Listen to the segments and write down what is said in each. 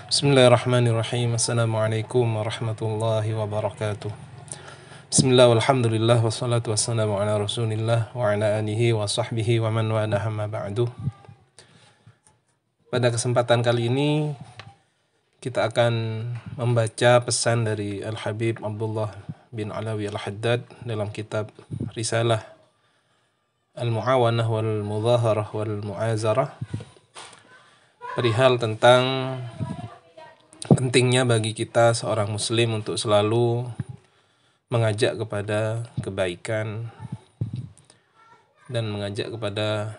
Bismillahirrahmanirrahim. Assalamualaikum warahmatullahi wabarakatuh. Bismillah walhamdulillah wassalatu wassalamu ala rasulillah wa ala alihi wa sahbihi wa man wala hamma ba'du. Pada kesempatan kali ini kita akan membaca pesan dari Al-Habib Abdullah bin Alawi Al-Haddad dalam kitab Risalah Al-Mu'awanah wal Mudhaharah wal Mu'azarah perihal tentang pentingnya bagi kita seorang muslim untuk selalu mengajak kepada kebaikan dan mengajak kepada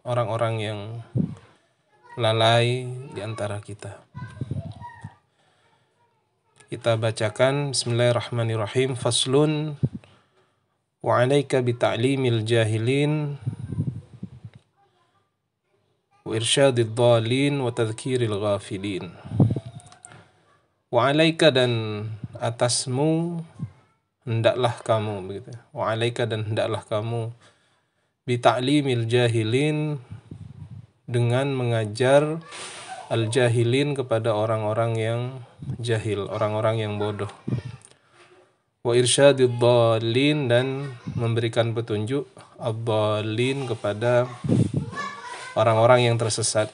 orang-orang yang lalai di antara kita. Kita bacakan Bismillahirrahmanirrahim. Faslun wa 'alaika bi ta'limil jahilin wa irsyadid dhalin wa tadhkiril ghafilin. Wa 'alaika dan atasmu hendaklah kamu begitu. Wa 'alaika dan hendaklah kamu bi ta'limil jahilin dengan mengajar al-jahilin kepada orang-orang yang jahil, orang-orang yang bodoh. Wa irsyadid dhalin dan memberikan petunjuk ad-dhalin kepada orang-orang yang tersesat.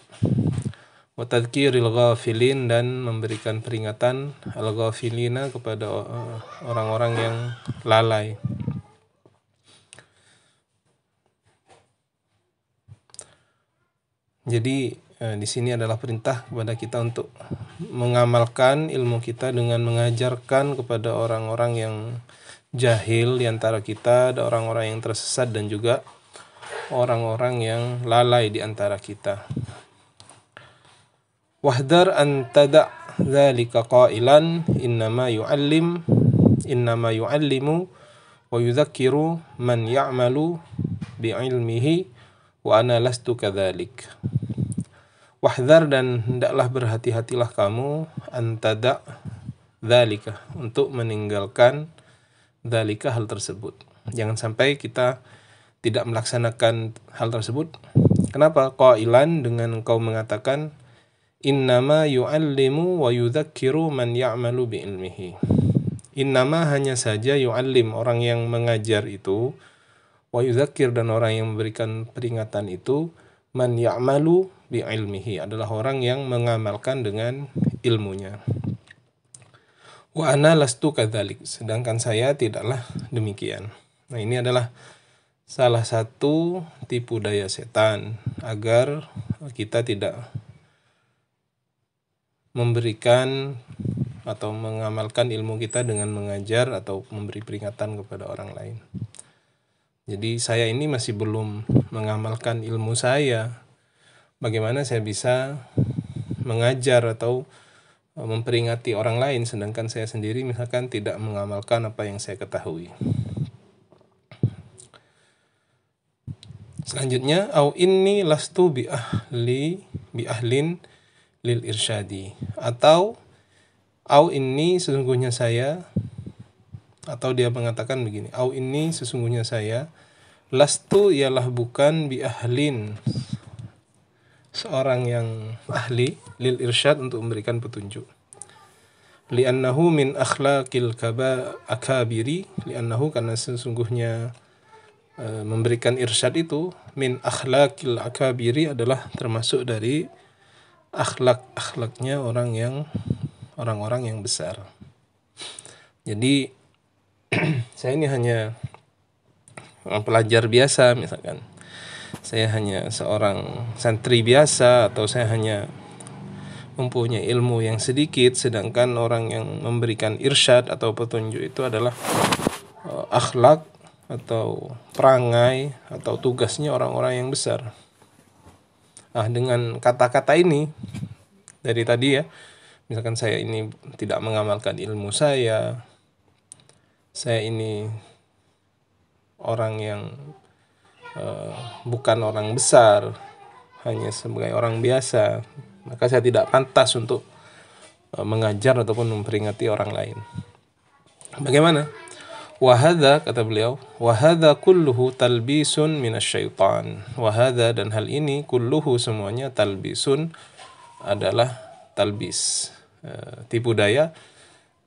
Wa tadhkiril ghafilin dan memberikan peringatan al-ghafilina kepada orang-orang yang lalai. Jadi di sini adalah perintah kepada kita untuk mengamalkan ilmu kita dengan mengajarkan kepada orang-orang yang jahil di antara kita, ada orang-orang yang tersesat dan juga orang-orang yang lalai di antara kita. Wahdar an tada' dzalika qailan innama yu'allimu wa yudzakiru man ya'malu bi'ilmihi wa ana lastu kadzalik. Wahdar dan hendaklah berhati-hatilah kamu an tada' dzalika untuk meninggalkan dzalika hal tersebut. Jangan sampai kita tidak melaksanakan hal tersebut. Kenapa? Qailan dengan engkau mengatakan innama yu'allimu wa yudzakiru man ya'malu bi'ilmihi. Innama hanya saja yu'allim, orang yang mengajar itu, wa yudzakir dan orang yang memberikan peringatan itu, man ya'malu bi'ilmihi adalah orang yang mengamalkan dengan ilmunya. Wa ana lastu kadzalik, sedangkan saya tidaklah demikian. Nah, ini adalah salah satu tipu daya setan agar kita tidak memberikan atau mengamalkan ilmu kita dengan mengajar atau memberi peringatan kepada orang lain. Jadi saya ini masih belum mengamalkan ilmu saya. Bagaimana saya bisa mengajar atau memperingati orang lain sedangkan saya sendiri misalkan tidak mengamalkan apa yang saya ketahui. Selanjutnya, au inni lastu bi ahlin lil irsyadi, atau au ini sesungguhnya saya, atau dia mengatakan begini, au ini sesungguhnya saya, lastu ialah bukan bi ahlin seorang yang ahli lil irsyad untuk memberikan petunjuk. Li'annahu min akhlaqil akabiri, li'annahu karena sesungguhnya memberikan irsyad itu min akhlaqil akabiri adalah termasuk dari akhlaknya orang-orang yang besar. Jadi saya ini hanya pelajar biasa misalkan. Saya hanya seorang santri biasa atau saya hanya mempunyai ilmu yang sedikit, sedangkan orang yang memberikan irsyad atau petunjuk itu adalah akhlak atau perangai atau tugasnya orang-orang yang besar. Nah, dengan kata-kata ini dari tadi ya, misalkan saya ini tidak mengamalkan ilmu saya ini orang yang bukan orang besar, hanya sebagai orang biasa, maka saya tidak pantas untuk mengajar ataupun memperingati orang lain. Bagaimana? Wahada, kata beliau, wahada kulluhu talbisun minasyaitan. Wahada dan hal ini kulluhu semuanya talbisun adalah talbis, tipu daya,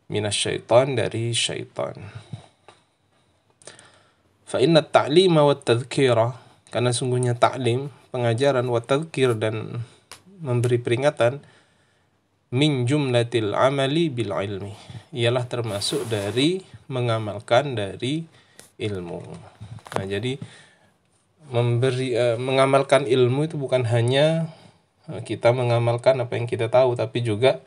minasyaitan, dari syaitan. Fa inna ta'lima wa tadhkira, karena sungguhnya ta'lim, pengajaran, wa tadhkir, dan memberi peringatan, min jumlatil amali bil ilmi, ialah termasuk dari mengamalkan dari ilmu. Nah, jadi mengamalkan ilmu itu bukan hanya kita mengamalkan apa yang kita tahu, tapi juga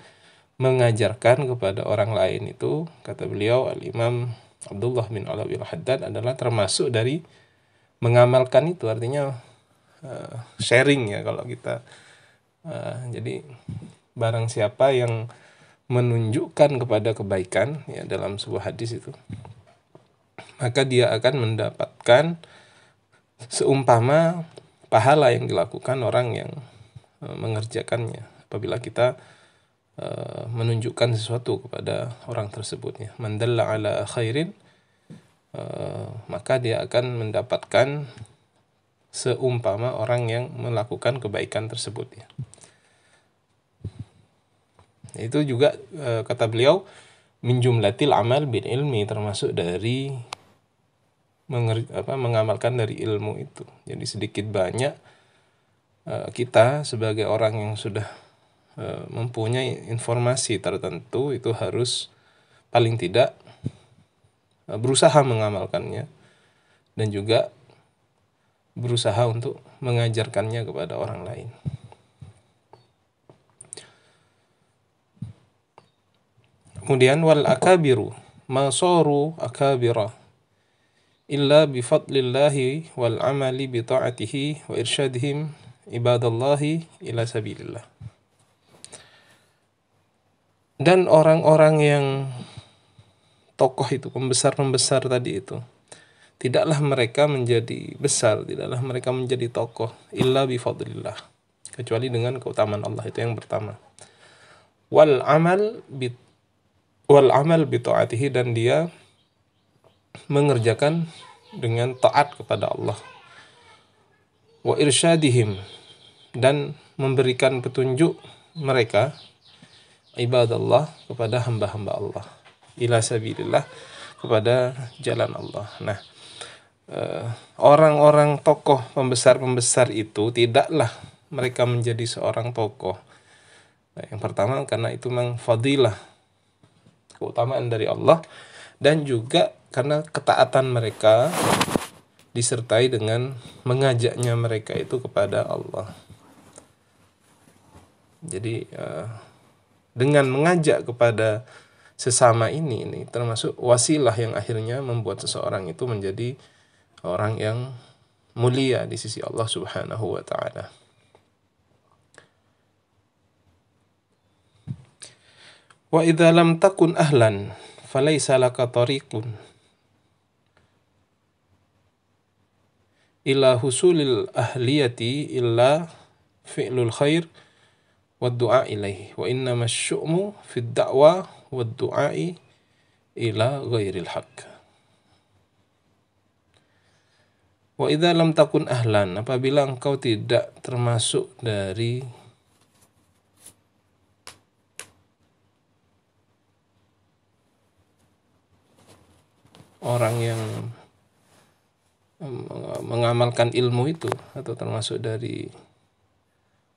mengajarkan kepada orang lain. Itu kata beliau Al-Imam Abdullah bin Alawi Al-Haddad adalah termasuk dari mengamalkan itu, artinya sharing ya kalau kita. Jadi barang siapa yang menunjukkan kepada kebaikan ya dalam sebuah hadis itu, maka dia akan mendapatkan seumpama pahala yang dilakukan orang yang mengerjakannya apabila kita menunjukkan sesuatu kepada orang tersebut ya. Man dalla ala khairin, maka dia akan mendapatkan seumpama orang yang melakukan kebaikan tersebut ya. Itu juga kata beliau min jumlatil amal bil ilmi, termasuk dari mengamalkan dari ilmu itu. Jadi sedikit banyak kita sebagai orang yang sudah mempunyai informasi tertentu itu harus paling tidak berusaha mengamalkannya dan juga berusaha untuk mengajarkannya kepada orang lain. Kemudian wal akabiru masaru akabira illa bifadlillahi wal amali bi ta'atihi wa irsyadihim ibadallahi ila sabilillah. Dan orang-orang yang tokoh itu, pembesar-pembesar tadi itu, tidaklah mereka menjadi besar, tidaklah mereka menjadi tokoh illa bifadlillah, kecuali dengan keutamaan Allah. Itu yang pertama. Wal amal bi ta'atihi, dan dia mengerjakan dengan taat kepada Allah. Wa irsyadihim, dan memberikan petunjuk mereka, ibadallah, kepada hamba-hamba Allah, ila sabilillah, kepada jalan Allah. Nah, orang-orang tokoh, pembesar-pembesar itu tidaklah mereka menjadi seorang tokoh. Nah, yang pertama karena itu memang fadilah, keutamaan dari Allah, dan juga karena ketaatan mereka disertai dengan mengajaknya mereka itu kepada Allah. Jadi dengan mengajak kepada sesama ini termasuk wasilah yang akhirnya membuat seseorang itu menjadi orang yang mulia di sisi Allah Subhanahu wa taala. Wa idza lam takun ahlan falaysa laka tariqun ila husulil ahliyati illa fi'lul khair wa du'a ilaihi wa innama syu'mu fid da'wa wa du'ai ila ghairil haqq. Wa idza lam takun ahlan, apabila engkau tidak termasuk dari orang yang mengamalkan ilmu itu, atau termasuk dari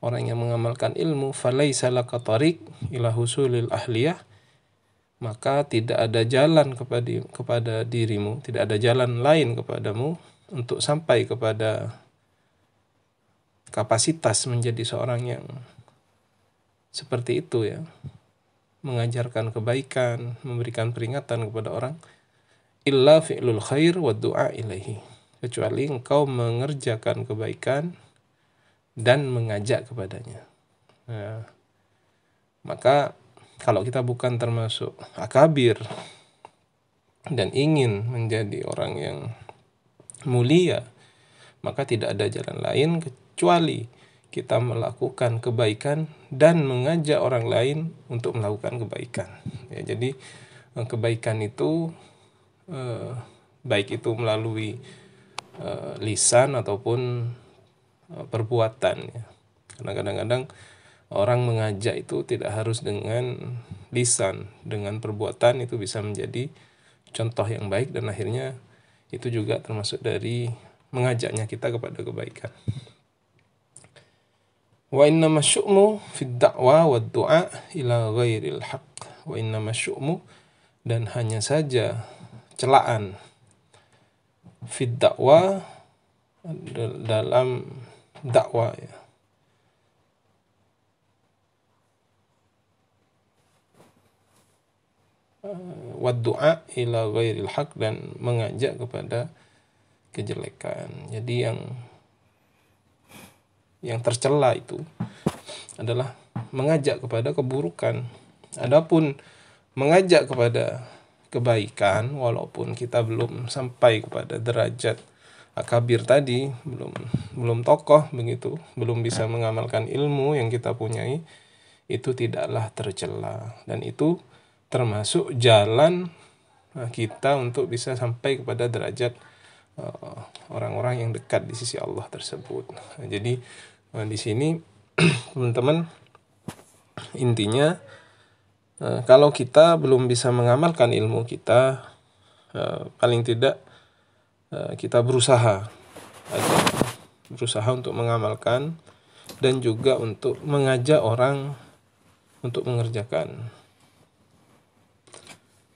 orang yang mengamalkan ilmu, falaisa laka tariq ila husulil ahliyah, maka tidak ada jalan kepada dirimu, tidak ada jalan lain kepadamu untuk sampai kepada kapasitas menjadi seorang yang seperti itu ya, mengajarkan kebaikan, memberikan peringatan kepada orang, illa fi'lul khair wa du'a ilaihi, kecuali engkau mengerjakan kebaikan dan mengajak kepadanya. Nah, maka kalau kita bukan termasuk akabir dan ingin menjadi orang yang mulia, maka tidak ada jalan lain kecuali kita melakukan kebaikan dan mengajak orang lain untuk melakukan kebaikan. Ya, jadi kebaikan itu baik itu melalui lisan ataupun perbuatan ya. Karena kadang-kadang orang mengajak itu tidak harus dengan lisan, dengan perbuatan itu bisa menjadi contoh yang baik, dan akhirnya itu juga termasuk dari mengajaknya kita kepada kebaikan. Wa innama syu'mu fid da'wa wa du'a ila ghairil haq. Wa innama syu'mu, dan hanya saja celaan, fid da'wa, dalam dakwah ya. Wa du'a ila ghairil haq, dan mengajak kepada kejelekan. Jadi yang tercela itu adalah mengajak kepada keburukan. Adapun mengajak kepada kebaikan, walaupun kita belum sampai kepada derajat akabir tadi, belum tokoh begitu, belum bisa mengamalkan ilmu yang kita punyai, itu tidaklah tercela, dan itu termasuk jalan kita untuk bisa sampai kepada derajat orang-orang yang dekat di sisi Allah tersebut. Jadi di sini teman-teman, intinya kalau kita belum bisa mengamalkan ilmu kita, paling tidak kita berusaha untuk mengamalkan, dan juga untuk mengajak orang untuk mengerjakan.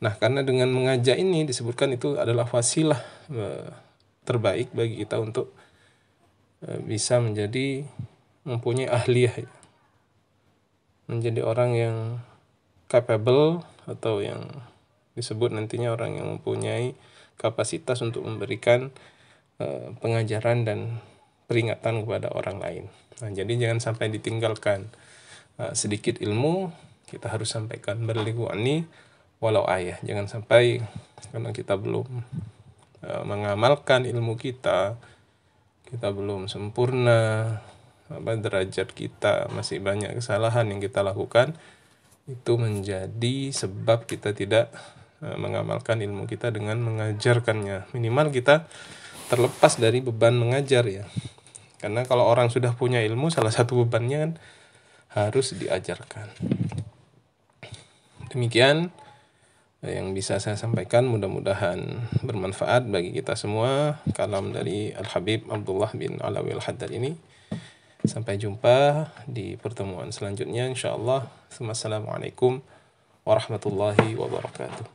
Nah, karena dengan mengajak ini disebutkan itu adalah wasilah terbaik bagi kita untuk bisa mempunyai ahliyah, menjadi orang yang capable, atau yang disebut nantinya orang yang mempunyai kapasitas untuk memberikan pengajaran dan peringatan kepada orang lain. Nah, jadi jangan sampai ditinggalkan sedikit ilmu, kita harus sampaikan, balighu anni walau ayah. Jangan sampai karena kita belum mengamalkan ilmu kita belum sempurna, derajat kita masih banyak kesalahan yang kita lakukan, itu menjadi sebab kita tidak mengamalkan ilmu kita dengan mengajarkannya. Minimal kita terlepas dari beban mengajar ya. Karena kalau orang sudah punya ilmu, salah satu bebannya kan harus diajarkan. Demikian yang bisa saya sampaikan, mudah-mudahan bermanfaat bagi kita semua. Kalam dari Al-Habib Abdullah bin Alawi Al-Haddad ini. Sampai jumpa di pertemuan selanjutnya insyaallah. Wassalamualaikum warahmatullahi wabarakatuh.